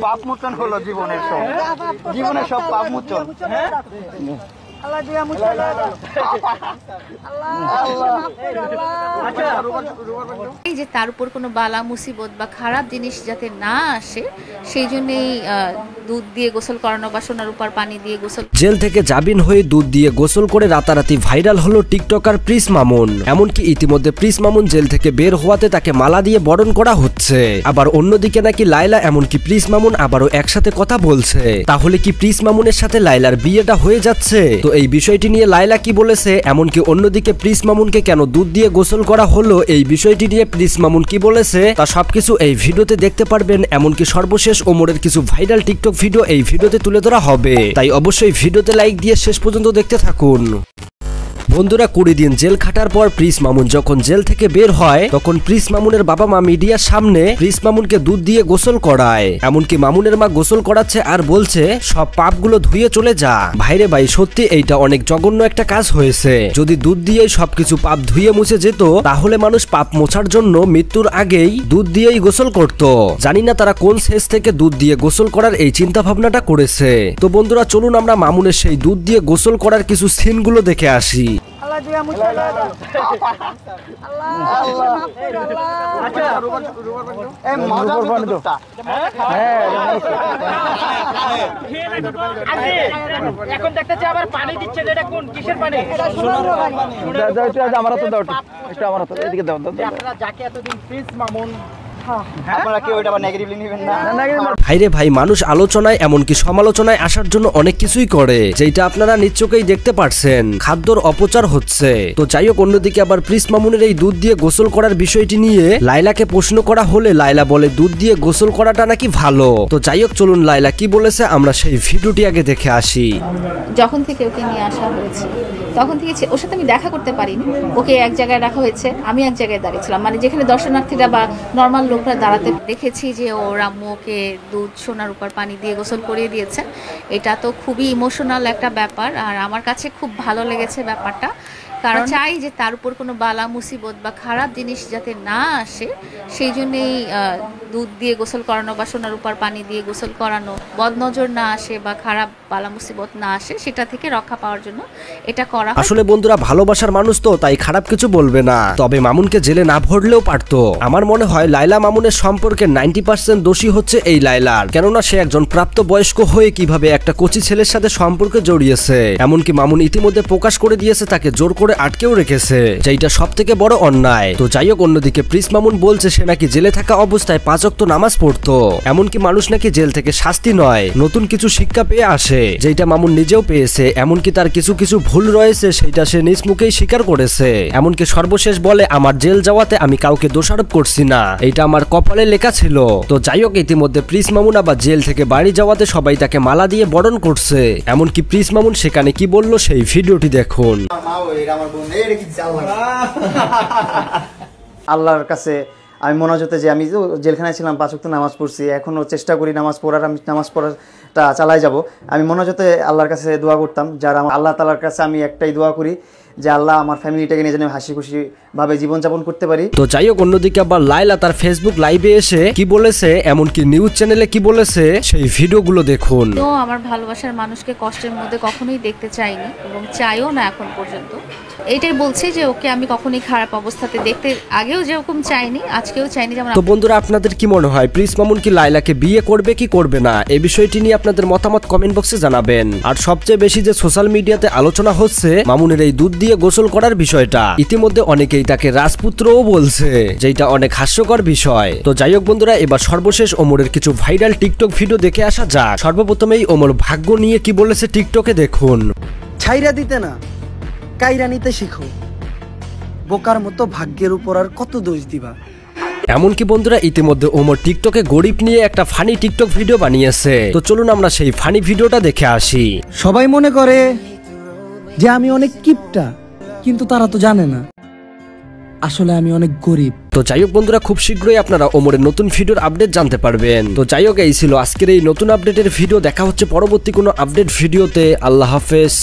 পাপ মোচন হলো জীবনের সব পাপ মোচন। এই যে তার উপর কোনো বালা মুসিবত বা খারাপ জিনিস যাতে না আসে সেই জন্যই দুধ দিয়ে গোসল করানো বা সোনার উপর পানি দিয়ে গোসল। জেল থেকে জামিন হয়ে দুধ দিয়ে গোসল করে রাতারাতি ভাইরাল হলো টিকটকার প্রিন্স মামুন। এমনকি ইতিমধ্যে প্রিন্স মামুন জেল থেকে বের হওয়াতে তাকে মালা দিয়ে বরণ করা হচ্ছে। আবার অন্যদিকে নাকি লায়লা এমনকি প্রিন্স মামুন আবারও একসাথে কথা বলছে। তাহলে কি প্রিন্স মামুনের সাথে লায়লার বিয়েটা হয়ে যাচ্ছে? তো এই বিষয়টি নিয়ে লায়লা কি বলেছে, এমনকি অন্যদিকে প্রিন্স মামুনকে কেন দুধ দিয়ে গোসল করা হলো, এই বিষয়টি নিয়ে প্রিন্স মামুন কি বলেছে তা সবকিছু এই ভিডিওতে দেখতে পারবেন। এমনকি সর্বশেষ ওমরের কিছু ভাইরাল টিকটক ভিডিও এই ভিডিওতে তুলে ধরা হবে, তাই অবশ্যই ভিডিওতে লাইক দিয়ে শেষ পর্যন্ত দেখতে থাকুন। বন্ধুরা, 20 দিন জেল খাটার পর প্রিন্স মামুন যখন জেল থেকে বের হয় তখন প্রিন্স মামুনের বাবা মা মিডিয়ার সামনে প্রিন্স মামুনকে দুধ দিয়ে গোসল করায়। এমনকি মামুনের মা গোসল করাচ্ছে আর বলছে সব পাপগুলো ধুয়ে চলে যা। ভাইরে ভাই, সত্যি এইটা অনেক জঘন্য একটা কাজ হয়েছে। যদি দুধ দিয়ে সবকিছু পাপ ধুয়ে মুছে যেত তাহলে মানুষ পাপ মোছার জন্য মৃত্যুর আগেই দুধ দিয়েই গোসল করত। জানি না তারা কোন শেষ থেকে দুধ দিয়ে গোসল করার এই চিন্তা ভাবনাটা করেছে। তো বন্ধুরা, চলুন আমরা মামুনের সেই দুধ দিয়ে গোসল করার কিছু সিনগুলো দেখে আসি। এখন দেখতেছি আবার পানি দিচ্ছে, এটা কোন কিসের পানি? আমার তো দাও, এটা আমার তো এদিকে দাও। আপনারা যাকে এতদিন প্রিন্স মামুন আপনারা কেউ এটা নেগেটিভলি নেবেন না। ভাইরে ভাই, মানুষ আলোচনায় এমনকি সমালোচনায় আসার জন্য অনেক কিছুই করে, যেটা আপনারা নিশ্চয়ই দেখতে পারছেন। খাদ্যর অপচার হচ্ছে। তো যাই হোক, অন্যদিকে আবার প্রিন্স মামুনের এই দুধ দিয়ে গোসল করার বিষয়টি নিয়ে লায়লাকে প্রশ্ন করা হলে লায়লা বলে দুধ দিয়ে গোসল করাটা নাকি ভালো। তো যাই হোক, চলুন লায়লা কি বলেছে আমরা সেই ভিডিওটি আগে দেখে আসি। যখন থেকে ওকে নিয়ে আসা হয়েছে তখন থেকে ওর সাথে আমি দেখা করতে পারিনি। ওকে এক জায়গায় রাখা হয়েছে, আমি এক জায়গায় দাঁড়িয়েছিলাম, মানে যেখানে দর্শনার্থীরা বা নর্মাল লোকরা দাঁড়াতে। দেখেছি যে ওর আম্মু ওকে দুধ সোনার উপর পানি দিয়ে গোসল করিয়ে দিয়েছে। এটা তো খুবই ইমোশনাল একটা ব্যাপার, আর আমার কাছে খুব ভালো লেগেছে ব্যাপারটা। কারণ চাই যে তার উপর কোনো বালা মুসিবত বা খারাপ জিনিস যাতে না আসে সেই জন্যই দুধ দিয়ে গোসল করানো বা সোনার উপর পানি দিয়ে গোসল করানো, বদনজর না আসে বা খারাপ বালা মুসিবত না আসে সেটা থেকে রক্ষা পাওয়ার জন্য এটা করা। আসলে বন্ধুরা, ভালোবাসার মানুষ তো তাই খারাপ কিছু বলবে না। তবে মামুনকে জেলে না ভরলেও পারতো। আমার মনে হয় লায়লা মামুনের সম্পর্কে 90% দোষী হচ্ছে এই লায়লার। কেননা সে একজন প্রাপ্ত বয়স্ক হয়ে কিভাবে একটা কচি ছেলের সাথে সম্পর্কে জড়িয়েছে। এমনকি মামুন ইতিমধ্যে প্রকাশ করে দিয়েছে তাকে জোর করে আটকেও রেখেছে, যেটা সব থেকে বড় অন্যায়। তো যাই হোক, অন্যদিকে প্রিন্স মামুন বলছে সে নাকি জেলে থাকা অবস্থায় 5 ওয়াক্ত নামাজ পড়তো। এমনকি মানুষ নাকি জেল থেকে শাস্তি নয় নতুন কিছু শিক্ষা পেয়ে আসে, যেটা মামুন নিজেও পেয়েছে। এমনকি তার কিছু কিছু ভুল রয়েছে সেটা সে নিজ মুখেই স্বীকার করেছে। এমনকি সর্বশেষ বলে আমার জেল যাওয়াতে আমি কাউকে দোষারোপ করছি না, এটা আমার কপালে লেখা ছিল। তো যাই হোক, ইতিমধ্যে প্রিন্স মামুন আবার জেল থেকে বাড়ি যাওয়াতে সবাই তাকে মালা দিয়ে বরণ করছে। এমনকি প্রিন্স মামুন সেখানে কি বলল সেই ভিডিওটি দেখুন। আল্লাহর কাছে আমি মোনাজাতে যে আমি তো জেলখানায় ছিলাম 5 ওয়াক্ত নামাজ পড়ছি, এখনও চেষ্টা করি নামাজ পড়ার, আমি নামাজ পড়াটা চালাই যাব। আমি মোনাজাতে আল্লাহর কাছে দোয়া করতাম, যারা আল্লাহ তাআলার কাছে আমি একটাই দোয়া করি যে আল্লাহ আমার ফ্যামিলিটাকে নিয়ে যেন হাসি খুশি ভাবে জীবনযাপন করতে পারি। তো যাই হোক, অন্যদিকে আবার লায়লা তার ফেসবুক লাইভে এসে কি বলেছে, এমনকি নিউজ চ্যানেলে কি বলেছে সেই ভিডিওগুলো দেখুন। তো আমার ভালোবাসার মানুষকে কষ্টের মধ্যে কখনোই দেখতে চাইনি এবং চাইও না এখন পর্যন্ত। এইটাই বলছি যে ওকে আমি কখনোই খারাপ অবস্থাতে দেখতে আগেও যেরকম চাইনি আজকেও চাইনি। যেমন তো বন্ধুরা, আপনাদের কি মনে হয় প্রিন্স মামুন কি লায়লাকে বিয়ে করবে কি করবে না, এই বিষয়টি নিয়ে আপনাদের মতামত কমেন্ট বক্সে জানাবেন। আর সবচেয়ে বেশি যে সোশ্যাল মিডিয়াতে আলোচনা হচ্ছে মামুনের এই দুধ দিয়ে গোসল করার বিষয়টা, ইতিমধ্যে অনেকেই তাকে রাজপুত্রও বলছে, যেটা অনেক হাস্যকর বিষয়। তো যাই হোক বন্ধুরা, এবার সর্বশেষ ওমরের কিছু ভাইরাল টিকটক ভিডিও দেখে আসা যাক। সর্বপ্রথমেই ওমর ভাগ্য নিয়ে কি বলেছে টিকটকে দেখুন। ছাইরা দিতে না, কাইরা নিতে শিখো, বোকার মতো ভাগ্যের উপর আর কত দোষ দিবা। এমনকি বন্ধুরা, ইতিমধ্যে ওমর টিকটকে গরিব নিয়ে একটা ফানি টিকটক ভিডিও বানিয়েছে। তো চলুন আমরা সেই ফানি ভিডিওটা দেখে আসি। সবাই মনে করে যে আমি অনেক কিপটা, কিন্তু তারা তো জানে না আসলে আমি অনেক গরিব। তো যাই হোক বন্ধুরা, খুব শীঘ্রই আপনারা ওমরের নতুন ভিডিওর আপডেট জানতে পারবেন। তো যাই হোক, এই ছিল আজকের এই নতুন আপডেটের ভিডিও। দেখা হচ্ছে পরবর্তী কোনো আপডেট ভিডিওতে। আল্লাহ হাফেজ।